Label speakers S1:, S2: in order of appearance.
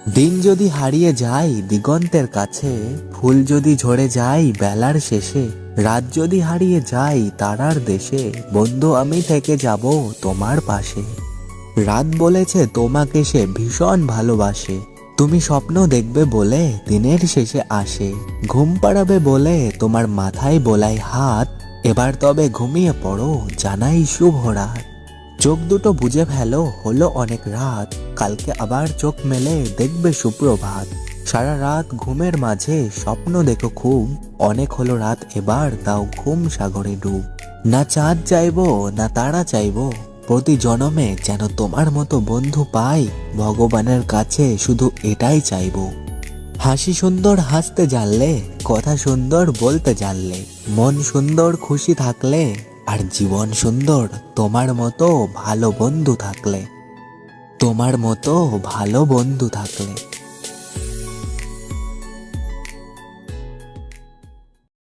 S1: দিন যদি হারিয়ে যায় দিগন্তের কাছে, ফুল যদি ঝরে যায় বেলার শেষে, রাত যদি হারিয়ে যায় তারার দেশে, বন্ধু আমি থেকে যাব তোমার পাশে। রাত বলেছে তোমাকে সে ভীষণ ভালোবাসে, তুমি স্বপ্ন দেখবে বলে দিনের শেষে আসে, ঘুম পাড়াবে বলে তোমার মাথায় বোলাই হাত, এবার তবে ঘুমিয়ে পড়ো জানাই শুভ রাত। চোখ দুটো বুজে ফেলো হলো অনেক রাত, কালকে আবার চোখ মেলে দেখবে সুপ্রভাত। সারা রাত ঘুমের মাঝে স্বপ্ন দেখো খুব, অনেক হলো রাত এবার দাও ঘুম সাগরে ডুব। না চাঁদ চাইবো না তারা চাইবো, প্রতি জনমে যেন তোমার মতো বন্ধু পাই, ভগবানের কাছে শুধু এটাই চাইবো। হাসি সুন্দর হাসতে জানলে, কথা সুন্দর বলতে জানলে, মন সুন্দর খুশি থাকলে, আর জীবন সুন্দর তোমার মতো ভালো বন্ধু থাকলে, তোমার মতো ভালো বন্ধু থাকলে।